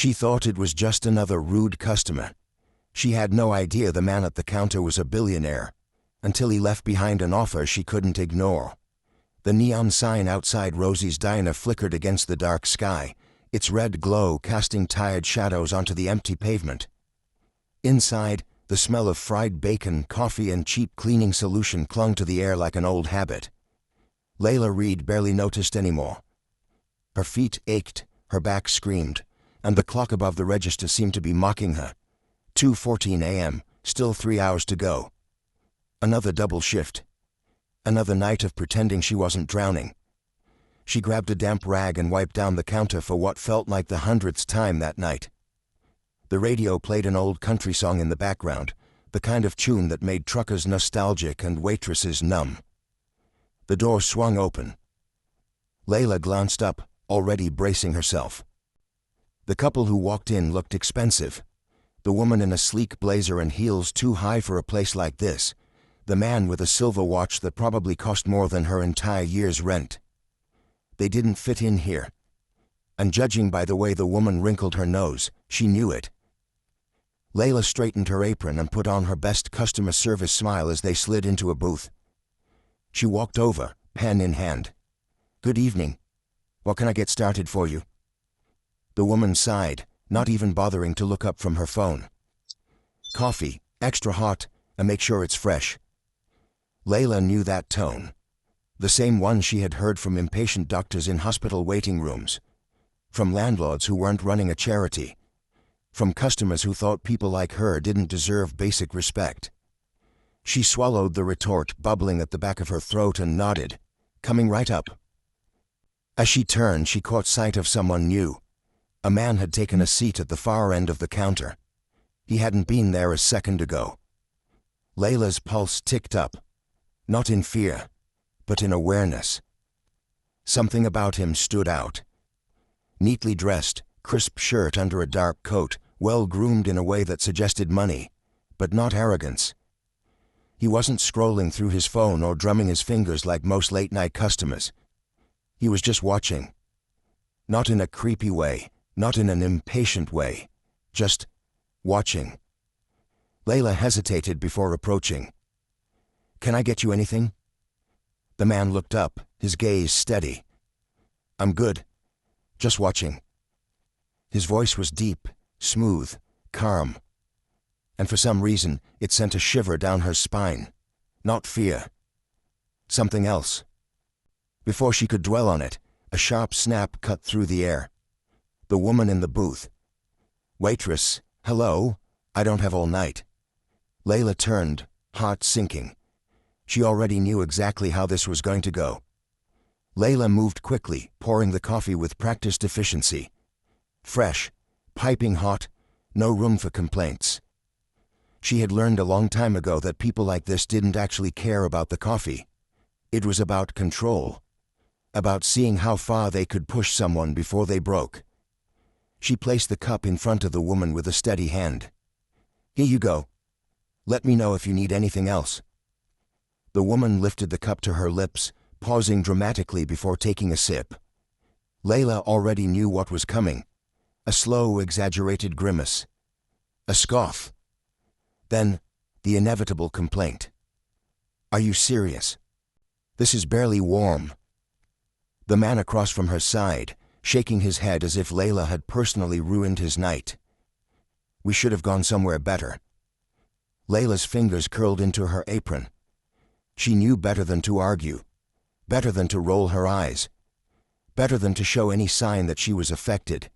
She thought it was just another rude customer. She had no idea the man at the counter was a billionaire, until he left behind an offer she couldn't ignore. The neon sign outside Rosie's diner flickered against the dark sky, its red glow casting tired shadows onto the empty pavement. Inside, the smell of fried bacon, coffee, and cheap cleaning solution clung to the air like an old habit. Layla Reed barely noticed anymore. Her feet ached, her back screamed, and the clock above the register seemed to be mocking her. 2:14 a.m., still 3 hours to go. Another double shift. Another night of pretending she wasn't drowning. She grabbed a damp rag and wiped down the counter for what felt like the 100th time that night. The radio played an old country song in the background, the kind of tune that made truckers nostalgic and waitresses numb. The door swung open. Layla glanced up, already bracing herself. The couple who walked in looked expensive. The woman in a sleek blazer and heels too high for a place like this. The man with a silver watch that probably cost more than her entire year's rent. They didn't fit in here. And judging by the way the woman wrinkled her nose, she knew it. Layla straightened her apron and put on her best customer service smile as they slid into a booth. She walked over, pen in hand. "Good evening. What can I get started for you?" The woman sighed, not even bothering to look up from her phone. "Coffee, extra hot, and make sure it's fresh." Layla knew that tone. The same one she had heard from impatient doctors in hospital waiting rooms. From landlords who weren't running a charity. From customers who thought people like her didn't deserve basic respect. She swallowed the retort bubbling at the back of her throat and nodded, coming right up. As she turned, she caught sight of someone new. A man had taken a seat at the far end of the counter. He hadn't been there a second ago. Layla's pulse ticked up, not in fear, but in awareness. Something about him stood out. Neatly dressed, crisp shirt under a dark coat, well-groomed in a way that suggested money, but not arrogance. He wasn't scrolling through his phone or drumming his fingers like most late-night customers. He was just watching. Not in a creepy way, not in an impatient way, just watching. Layla hesitated before approaching. "Can I get you anything?" The man looked up, his gaze steady. "I'm good. Just watching." His voice was deep, smooth, calm. And for some reason, it sent a shiver down her spine. Not fear. Something else. Before she could dwell on it, a sharp snap cut through the air. The woman in the booth. "Waitress, hello? I don't have all night." Layla turned, heart sinking. She already knew exactly how this was going to go. Layla moved quickly, pouring the coffee with practiced efficiency. Fresh, piping hot, no room for complaints. She had learned a long time ago that people like this didn't actually care about the coffee. It was about control. About seeing how far they could push someone before they broke. She placed the cup in front of the woman with a steady hand. "Here you go. Let me know if you need anything else." The woman lifted the cup to her lips, pausing dramatically before taking a sip. Layla already knew what was coming. A slow, exaggerated grimace. A scoff. Then, the inevitable complaint. "Are you serious? This is barely warm." The man across from her sighed, shaking his head as if Layla had personally ruined his night. "We should have gone somewhere better." Layla's fingers curled into her apron. She knew better than to argue, better than to roll her eyes, better than to show any sign that she was affected.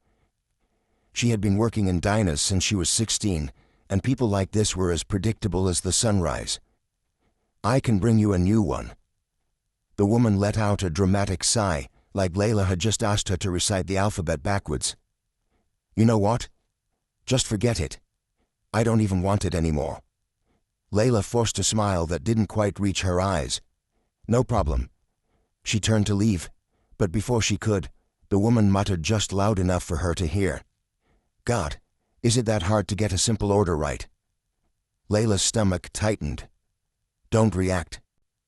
She had been working in diners since she was 16, and people like this were as predictable as the sunrise. "I can bring you a new one." The woman let out a dramatic sigh, like Layla had just asked her to recite the alphabet backwards. "You know what? Just forget it. I don't even want it anymore." Layla forced a smile that didn't quite reach her eyes. "No problem." She turned to leave, but before she could, the woman muttered just loud enough for her to hear. "God, is it that hard to get a simple order right?" Layla's stomach tightened. Don't react.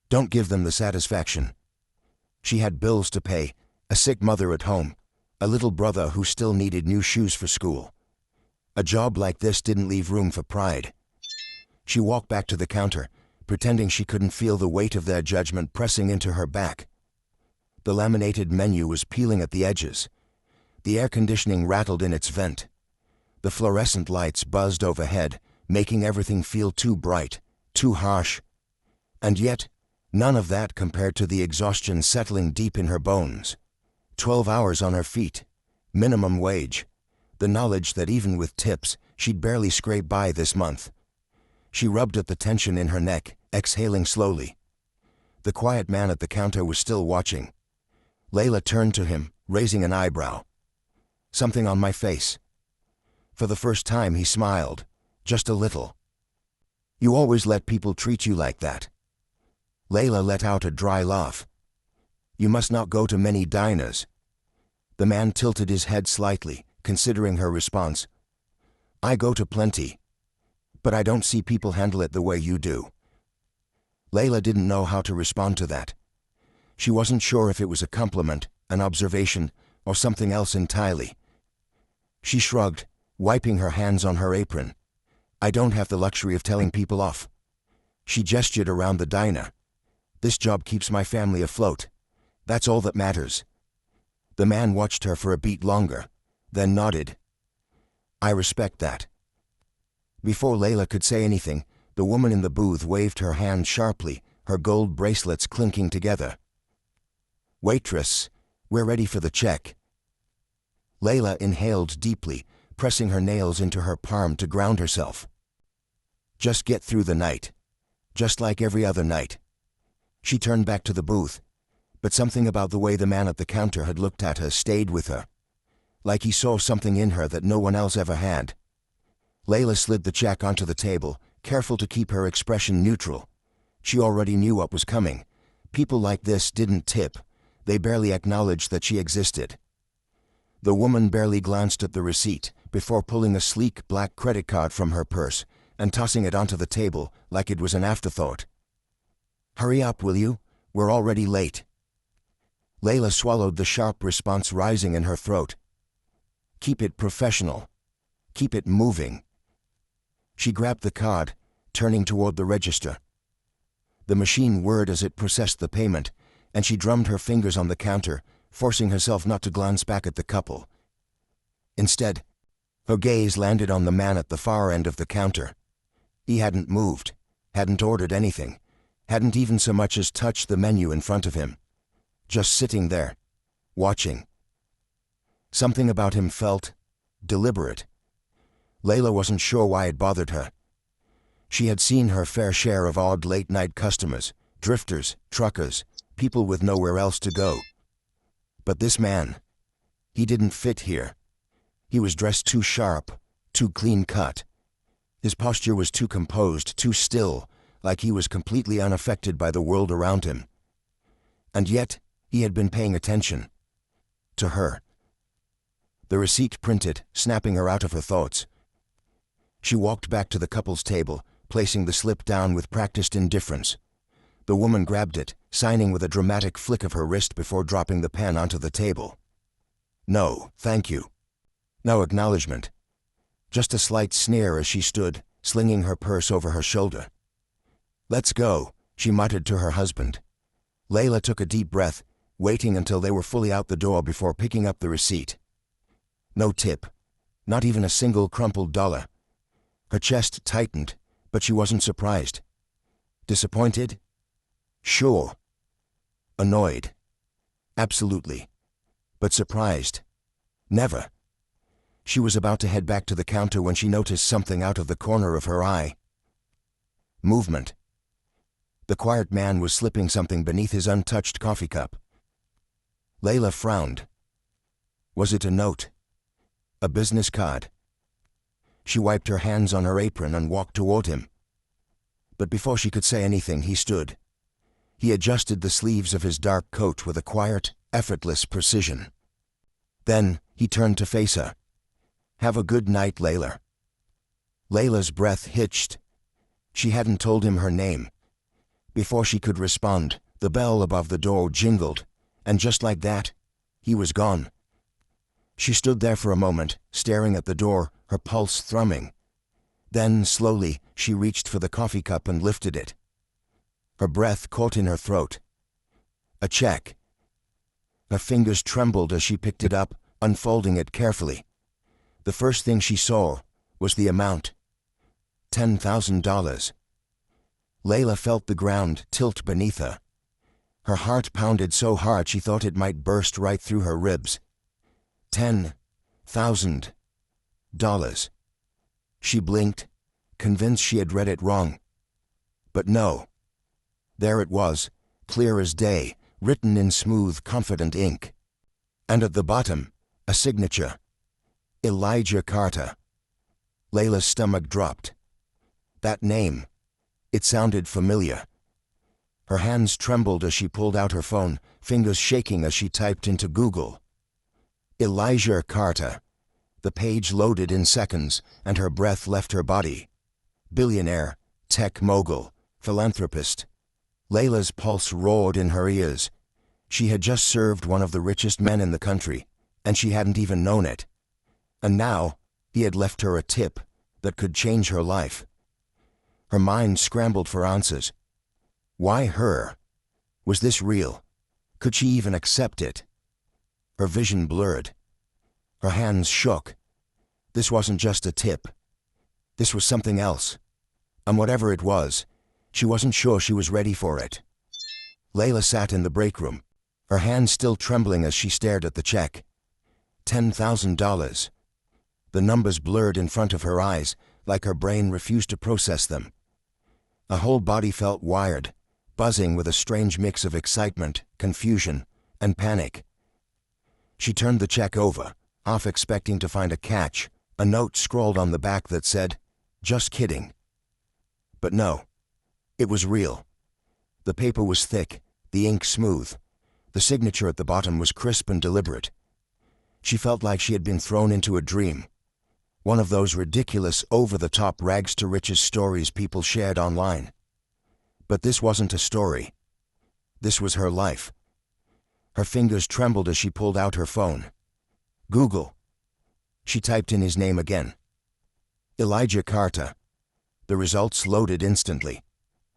Don't give them the satisfaction. She had bills to pay, a sick mother at home, A little brother who still needed new shoes for school. A job like this didn't leave room for pride. She walked back to the counter, pretending she couldn't feel the weight of their judgment pressing into her back. The laminated menu was peeling at the edges. The air conditioning rattled in its vent. The fluorescent lights buzzed overhead, making everything feel too bright, too harsh. And yet, none of that compared to the exhaustion settling deep in her bones. 12 hours on her feet, minimum wage, the knowledge that even with tips, she'd barely scrape by this month. She rubbed at the tension in her neck, exhaling slowly. The quiet man at the counter was still watching. Layla turned to him, raising an eyebrow. "Something on my face." For the first time he smiled, just a little. "You always let people treat you like that." Layla let out a dry laugh. "You must not go to many diners." The man tilted his head slightly, considering her response. "I go to plenty. But I don't see people handle it the way you do." Layla didn't know how to respond to that. She wasn't sure if it was a compliment, an observation, or something else entirely. She shrugged, wiping her hands on her apron. "I don't have the luxury of telling people off." She gestured around the diner. "This job keeps my family afloat. That's all that matters." The man watched her for a beat longer, then nodded. "I respect that." Before Layla could say anything, the woman in the booth waved her hand sharply, her gold bracelets clinking together. "Waitress, we're ready for the check." Layla inhaled deeply, pressing her nails into her palm to ground herself. Just get through the night. Just like every other night. She turned back to the booth, but something about the way the man at the counter had looked at her stayed with her. Like he saw something in her that no one else ever had. Layla slid the check onto the table, careful to keep her expression neutral. She already knew what was coming. People like this didn't tip. They barely acknowledged that she existed. The woman barely glanced at the receipt before pulling a sleek black credit card from her purse and tossing it onto the table like it was an afterthought. "Hurry up, will you? We're already late." Layla swallowed the sharp response rising in her throat. "Keep it professional. Keep it moving." She grabbed the card, turning toward the register. The machine whirred as it processed the payment, and she drummed her fingers on the counter, forcing herself not to glance back at the couple. Instead, her gaze landed on the man at the far end of the counter. He hadn't moved, hadn't ordered anything, hadn't even so much as touched the menu in front of him. Just sitting there, watching. Something about him felt deliberate. Layla wasn't sure why it bothered her. She had seen her fair share of odd late-night customers, drifters, truckers, people with nowhere else to go. But this man, he didn't fit here. He was dressed too sharp, too clean-cut. His posture was too composed, too still, like he was completely unaffected by the world around him. And yet, he had been paying attention. To her. The receipt printed, snapping her out of her thoughts. She walked back to the couple's table, placing the slip down with practiced indifference. The woman grabbed it, signing with a dramatic flick of her wrist before dropping the pen onto the table. "No, thank you." No acknowledgement. Just a slight sneer as she stood, slinging her purse over her shoulder. "Let's go," she muttered to her husband. Layla took a deep breath, waiting until they were fully out the door before picking up the receipt. No tip. Not even a single crumpled dollar. Her chest tightened, but she wasn't surprised. Disappointed? Sure. Annoyed? Absolutely. But surprised? Never. She was about to head back to the counter when she noticed something out of the corner of her eye. Movement. The quiet man was slipping something beneath his untouched coffee cup. Layla frowned. Was it a note? A business card? She wiped her hands on her apron and walked toward him. But before she could say anything, he stood. He adjusted the sleeves of his dark coat with a quiet, effortless precision. Then he turned to face her. "Have a good night, Layla." Layla's breath hitched. She hadn't told him her name. Before she could respond, the bell above the door jingled, and just like that, he was gone. She stood there for a moment, staring at the door, her pulse thrumming. Then, slowly, she reached for the coffee cup and lifted it. Her breath caught in her throat. A check. Her fingers trembled as she picked it up, unfolding it carefully. The first thing she saw was the amount. $10,000. Layla felt the ground tilt beneath her. Her heart pounded so hard she thought it might burst right through her ribs. $10,000. She blinked, convinced she had read it wrong. But no. There it was, clear as day, written in smooth, confident ink. And at the bottom, a signature. Elijah Carter. Layla's stomach dropped. That name. It sounded familiar. Her hands trembled as she pulled out her phone, fingers shaking as she typed into Google. Elijah Carter. The page loaded in seconds, and her breath left her body. Billionaire, tech mogul, philanthropist. Layla's pulse roared in her ears. She had just served one of the richest men in the country, and she hadn't even known it. And now, he had left her a tip that could change her life. Her mind scrambled for answers. Why her? Was this real? Could she even accept it? Her vision blurred. Her hands shook. This wasn't just a tip. This was something else. And whatever it was, she wasn't sure she was ready for it. Layla sat in the break room, her hands still trembling as she stared at the check. $10,000. The numbers blurred in front of her eyes, like her brain refused to process them. Her whole body felt wired, buzzing with a strange mix of excitement, confusion, and panic. She turned the check over, half expecting to find a catch, a note scrawled on the back that said, "Just kidding." But no, it was real. The paper was thick, the ink smooth. The signature at the bottom was crisp and deliberate. She felt like she had been thrown into a dream. One of those ridiculous, over-the-top rags-to-riches stories people shared online. But this wasn't a story. This was her life. Her fingers trembled as she pulled out her phone. Google. She typed in his name again. Elijah Carter. The results loaded instantly.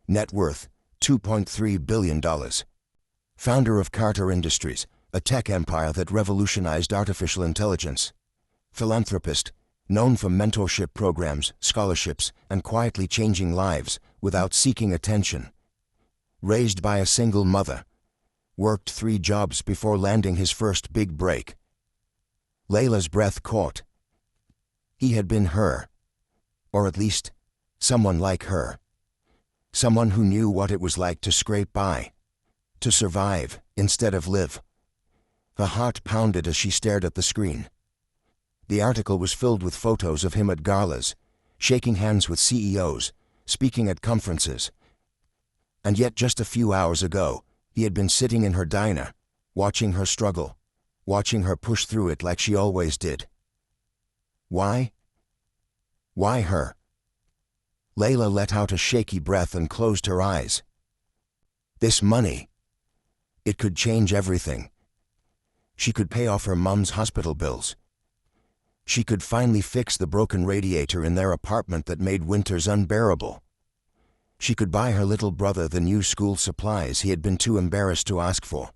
Net worth, $2.3 billion. Founder of Carter Industries, a tech empire that revolutionized artificial intelligence. Philanthropist, known for mentorship programs, scholarships, and quietly changing lives without seeking attention. Raised by a single mother. Worked 3 jobs before landing his first big break. Layla's breath caught. He had been her. Or at least, someone like her. Someone who knew what it was like to scrape by. To survive instead of live. Her heart pounded as she stared at the screen. The article was filled with photos of him at galas, shaking hands with CEOs, speaking at conferences. And yet just a few hours ago, he had been sitting in her diner, watching her struggle, watching her push through it like she always did. Why? Why her? Layla let out a shaky breath and closed her eyes. This money. It could change everything. She could pay off her mom's hospital bills. She could finally fix the broken radiator in their apartment that made winters unbearable. She could buy her little brother the new school supplies he had been too embarrassed to ask for.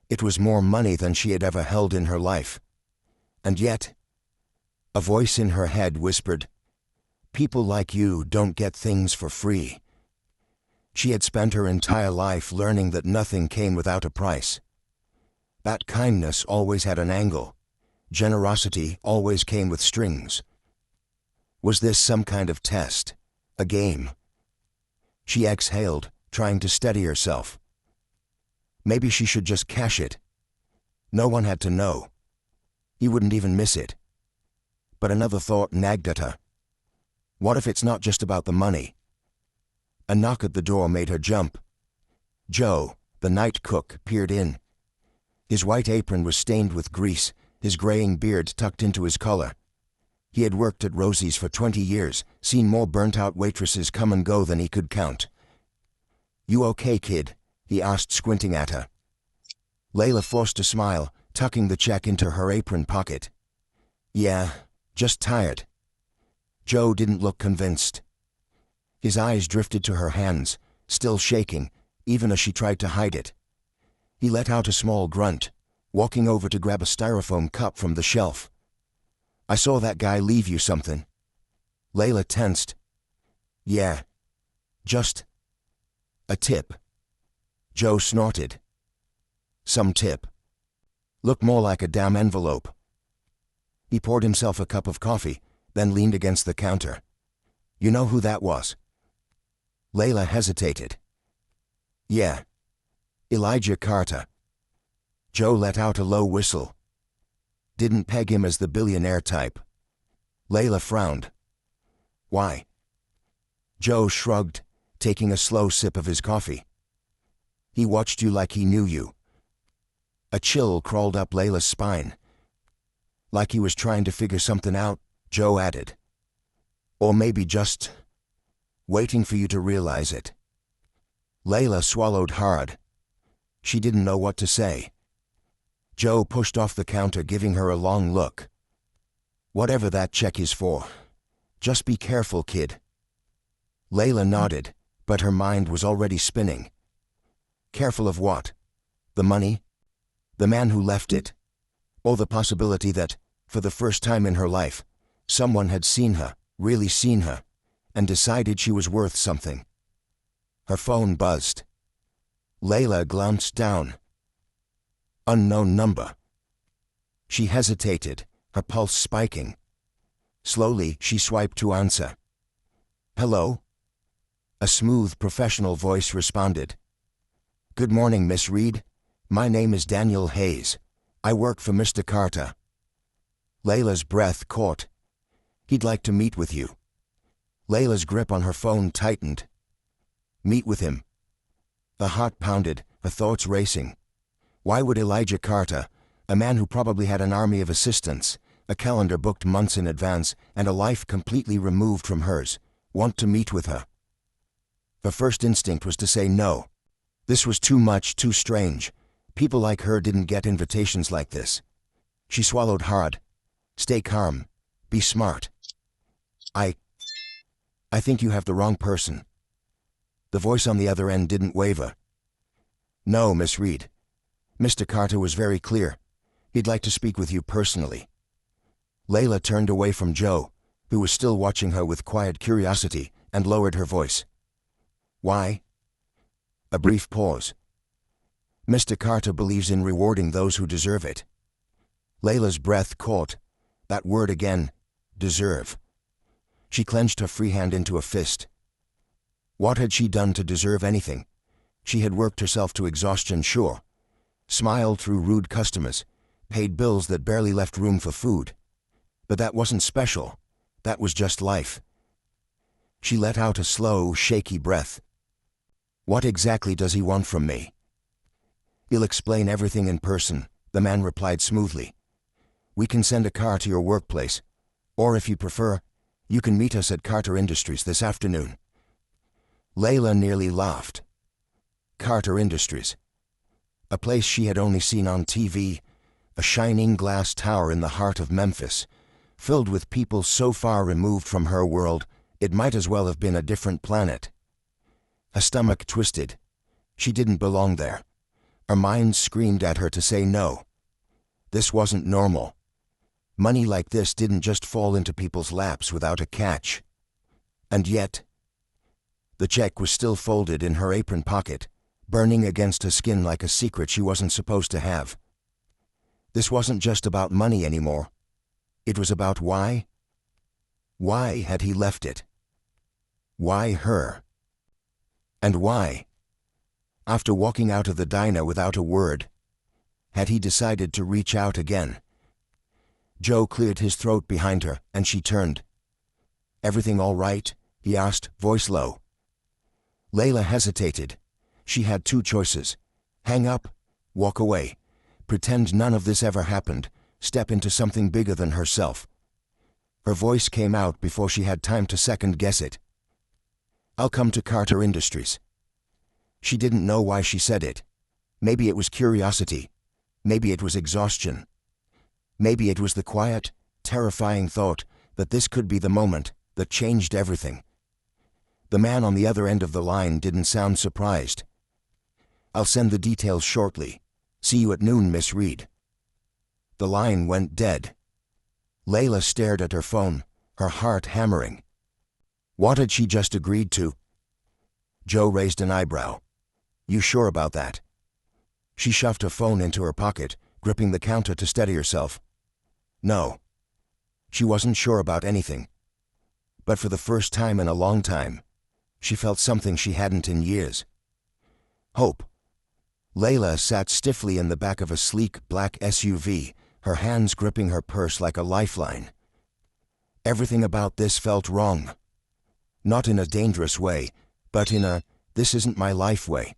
It was more money than she had ever held in her life. And yet, a voice in her head whispered, "People like you don't get things for free." She had spent her entire life learning that nothing came without a price. That kindness always had an angle. Generosity always came with strings. Was this some kind of test? A game? She exhaled, trying to steady herself. Maybe she should just cash it. No one had to know. He wouldn't even miss it. But another thought nagged at her. What if it's not just about the money? A knock at the door made her jump. Joe, the night cook, peered in. His white apron was stained with grease, his graying beard tucked into his collar. He had worked at Rosie's for 20 years, seen more burnt-out waitresses come and go than he could count. "You okay, kid?" he asked, squinting at her. Layla forced a smile, tucking the check into her apron pocket. "Yeah, just tired." Joe didn't look convinced. His eyes drifted to her hands, still shaking, even as she tried to hide it. He let out a small grunt, walking over to grab a styrofoam cup from the shelf. "I saw that guy leave you something." Layla tensed. "Yeah. Just a tip." Joe snorted. "Some tip. Look more like a damn envelope." He poured himself a cup of coffee, then leaned against the counter. "You know who that was?" Layla hesitated. "Yeah. Elijah Carter." Joe let out a low whistle. "Didn't peg him as the billionaire type." Layla frowned. "Why?" Joe shrugged, taking a slow sip of his coffee. "He watched you like he knew you." A chill crawled up Layla's spine. "Like he was trying to figure something out," Joe added. "Or maybe just waiting for you to realize it." Layla swallowed hard. She didn't know what to say. Joe pushed off the counter, giving her a long look. "Whatever that check is for, just be careful, kid." Layla nodded, but her mind was already spinning. Careful of what? The money? The man who left it? Or the possibility that, for the first time in her life, someone had seen her, really seen her, and decided she was worth something? Her phone buzzed. Layla glanced down. Unknown number. She hesitated, her pulse spiking. Slowly, she swiped to answer. "Hello?" A smooth, professional voice responded. "Good morning, Miss Reed. My name is Daniel Hayes. I work for Mr. Carter." Layla's breath caught. "He'd like to meet with you." Layla's grip on her phone tightened. "Meet with him?" Her heart pounded, her thoughts racing. Why would Elijah Carter, a man who probably had an army of assistants, a calendar booked months in advance, and a life completely removed from hers, want to meet with her? Her first instinct was to say no. This was too much, too strange. People like her didn't get invitations like this. She swallowed hard. "Stay calm. Be smart." I think you have the wrong person." The voice on the other end didn't waver. "No, Miss Reed. Mr. Carter was very clear. He'd like to speak with you personally." Layla turned away from Joe, who was still watching her with quiet curiosity, and lowered her voice. "Why?" A brief pause. "Mr. Carter believes in rewarding those who deserve it." Layla's breath caught. That word again. Deserve. She clenched her free hand into a fist. What had she done to deserve anything? She had worked herself to exhaustion, sure. Smiled through rude customers. Paid bills that barely left room for food. But that wasn't special. That was just life. She let out a slow, shaky breath. "What exactly does he want from me?" "He'll explain everything in person," the man replied smoothly. "We can send a car to your workplace. Or if you prefer, you can meet us at Carter Industries this afternoon." Layla nearly laughed. Carter Industries. A place she had only seen on TV, a shining glass tower in the heart of Memphis, filled with people so far removed from her world, it might as well have been a different planet. Her stomach twisted. She didn't belong there. Her mind screamed at her to say no. This wasn't normal. Money like this didn't just fall into people's laps without a catch. And yet, the check was still folded in her apron pocket, burning against her skin like a secret she wasn't supposed to have. This wasn't just about money anymore. It was about why. Why had he left it? Why her? And why? After walking out of the diner without a word, had he decided to reach out again? Joe cleared his throat behind her, and she turned. "Everything all right?" he asked, voice low. Layla hesitated. She had two choices. Hang up, walk away, pretend none of this ever happened, step into something bigger than herself. Her voice came out before she had time to second-guess it. "I'll come to Carter Industries." She didn't know why she said it. Maybe it was curiosity. Maybe it was exhaustion. Maybe it was the quiet, terrifying thought that this could be the moment that changed everything. The man on the other end of the line didn't sound surprised. "I'll send the details shortly. See you at noon, Miss Reed." The line went dead. Layla stared at her phone, her heart hammering. What had she just agreed to? Joe raised an eyebrow. "You sure about that?" She shoved her phone into her pocket, gripping the counter to steady herself. No. She wasn't sure about anything. But for the first time in a long time, she felt something she hadn't in years. Hope. Layla sat stiffly in the back of a sleek black SUV, her hands gripping her purse like a lifeline. Everything about this felt wrong. Not in a dangerous way, but in a "this isn't my life" way.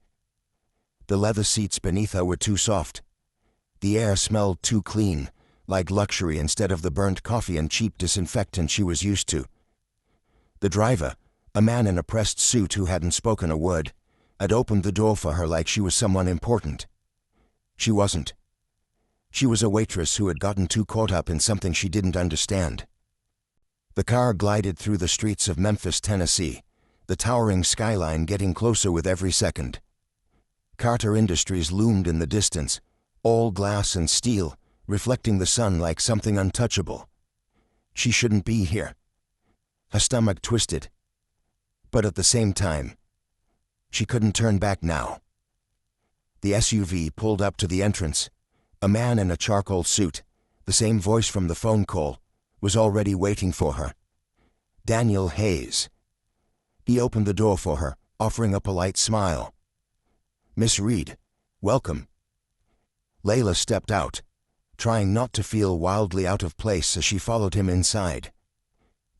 The leather seats beneath her were too soft. The air smelled too clean, like luxury instead of the burnt coffee and cheap disinfectant she was used to. The driver, a man in a pressed suit who hadn't spoken a word, had opened the door for her like she was someone important. She wasn't. She was a waitress who had gotten too caught up in something she didn't understand. The car glided through the streets of Memphis, Tennessee, the towering skyline getting closer with every second. Carter Industries loomed in the distance, all glass and steel, reflecting the sun like something untouchable. She shouldn't be here. Her stomach twisted. But at the same time, she couldn't turn back now. The SUV pulled up to the entrance. A man in a charcoal suit, the same voice from the phone call, was already waiting for her. Daniel Hayes. He opened the door for her, offering a polite smile. "Miss Reed, welcome." Layla stepped out, trying not to feel wildly out of place as she followed him inside.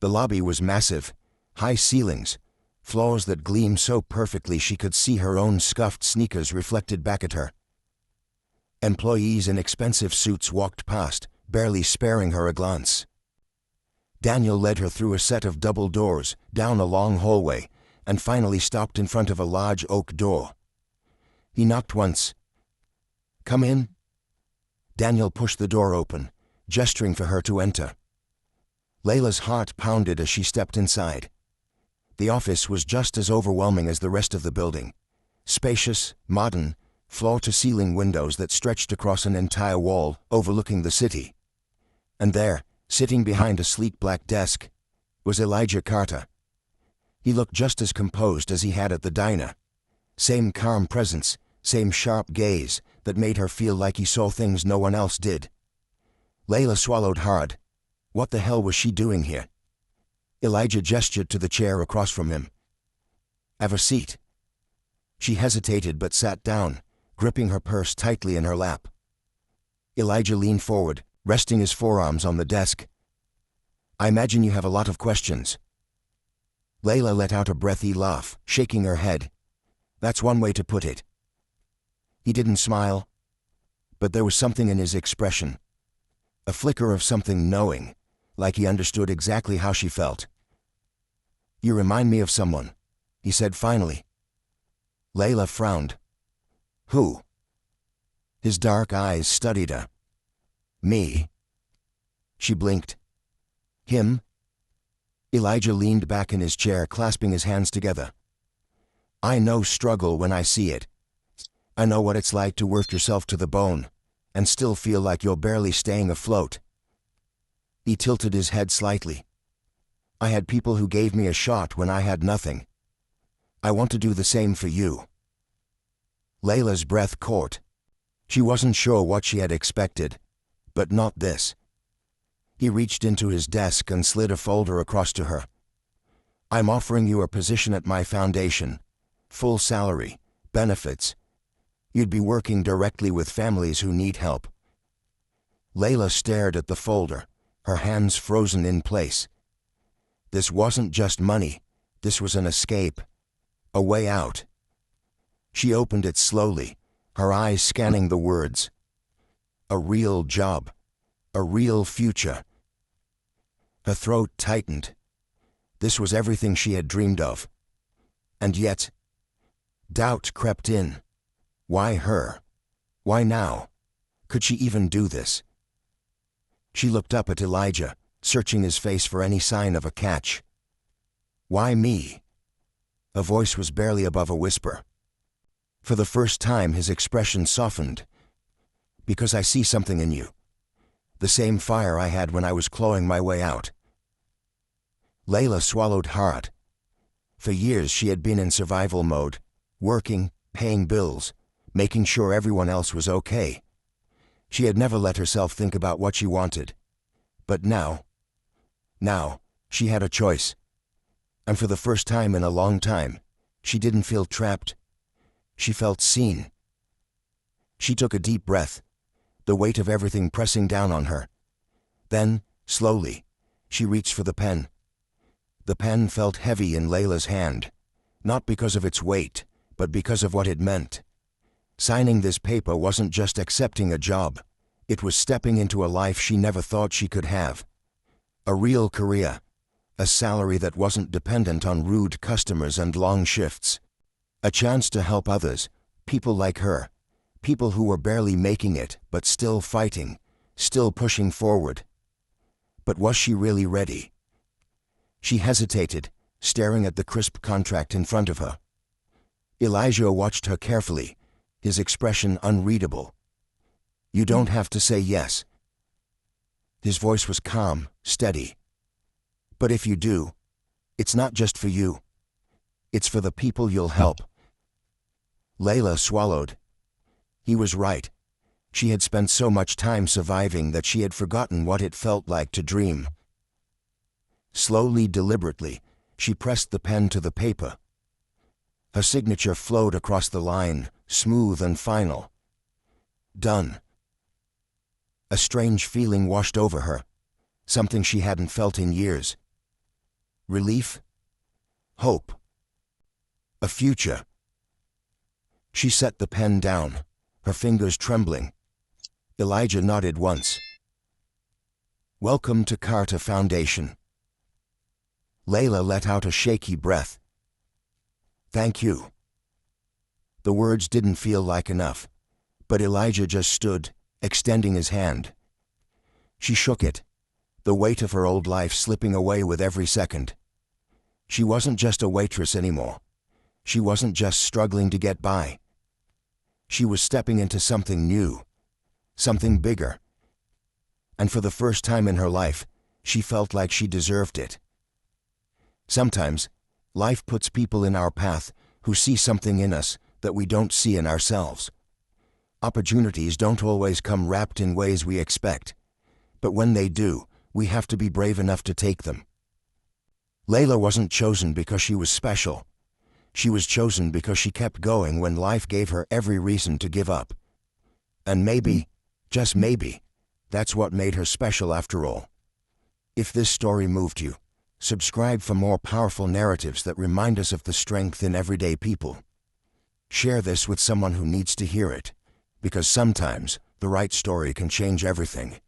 The lobby was massive, high ceilings, floors that gleamed so perfectly she could see her own scuffed sneakers reflected back at her. Employees in expensive suits walked past, barely sparing her a glance. Daniel led her through a set of double doors, down a long hallway, and finally stopped in front of a large oak door. He knocked once. "Come in." Daniel pushed the door open, gesturing for her to enter. Layla's heart pounded as she stepped inside. The office was just as overwhelming as the rest of the building. Spacious, modern, floor-to-ceiling windows that stretched across an entire wall, overlooking the city. And there, sitting behind a sleek black desk, was Elijah Carter. He looked just as composed as he had at the diner. Same calm presence, same sharp gaze that made her feel like he saw things no one else did. Layla swallowed hard. What the hell was she doing here? Elijah gestured to the chair across from him. "Have a seat." She hesitated but sat down, gripping her purse tightly in her lap. Elijah leaned forward, resting his forearms on the desk. "I imagine you have a lot of questions." Layla let out a breathy laugh, shaking her head. "That's one way to put it." He didn't smile, but there was something in his expression. A flicker of something knowing, like he understood exactly how she felt. "You remind me of someone," he said finally. Layla frowned. "Who?" His dark eyes studied her. "Me." She blinked. "Him?" Elijah leaned back in his chair, clasping his hands together. "I know struggle when I see it. I know what it's like to work yourself to the bone, and still feel like you're barely staying afloat." He tilted his head slightly. "I had people who gave me a shot when I had nothing. I want to do the same for you." Layla's breath caught. She wasn't sure what she had expected, but not this. He reached into his desk and slid a folder across to her. "I'm offering you a position at my foundation. Full salary, benefits. You'd be working directly with families who need help." Layla stared at the folder, her hands frozen in place. This wasn't just money. This was an escape. A way out. She opened it slowly, her eyes scanning the words. A real job. A real future. Her throat tightened. This was everything she had dreamed of. And yet, doubt crept in. Why her? Why now? Could she even do this? She looked up at Elijah, searching his face for any sign of a catch. "Why me?" A voice was barely above a whisper. For the first time his expression softened. "Because I see something in you. The same fire I had when I was clawing my way out." Layla swallowed hard. For years she had been in survival mode, working, paying bills, making sure everyone else was okay. She had never let herself think about what she wanted. But now, she had a choice. And for the first time in a long time, she didn't feel trapped. She felt seen. She took a deep breath, the weight of everything pressing down on her. Then, slowly, she reached for the pen. The pen felt heavy in Layla's hand, not because of its weight, but because of what it meant. Signing this paper wasn't just accepting a job. It was stepping into a life she never thought she could have. A real career, a salary that wasn't dependent on rude customers and long shifts. A chance to help others, people like her, people who were barely making it but still fighting, still pushing forward. But was she really ready? She hesitated, staring at the crisp contract in front of her. Elijah watched her carefully, his expression unreadable. "You don't have to say yes." His voice was calm, steady. "But if you do, it's not just for you. It's for the people you'll help." Layla swallowed. He was right. She had spent so much time surviving that she had forgotten what it felt like to dream. Slowly, deliberately, she pressed the pen to the paper. Her signature flowed across the line, smooth and final. Done. A strange feeling washed over her, something she hadn't felt in years. Relief? Hope? A future? She set the pen down, her fingers trembling. Elijah nodded once. "Welcome to Carter Foundation." Layla let out a shaky breath. "Thank you." The words didn't feel like enough, but Elijah just stood, extending his hand. She shook it, the weight of her old life slipping away with every second. She wasn't just a waitress anymore. She wasn't just struggling to get by. She was stepping into something new, something bigger. And for the first time in her life, she felt like she deserved it. Sometimes, life puts people in our path who see something in us that we don't see in ourselves. Opportunities don't always come wrapped in ways we expect, but when they do, we have to be brave enough to take them. Layla wasn't chosen because she was special. She was chosen because she kept going when life gave her every reason to give up. And maybe, just maybe, that's what made her special after all. If this story moved you, subscribe for more powerful narratives that remind us of the strength in everyday people. Share this with someone who needs to hear it, because sometimes the right story can change everything.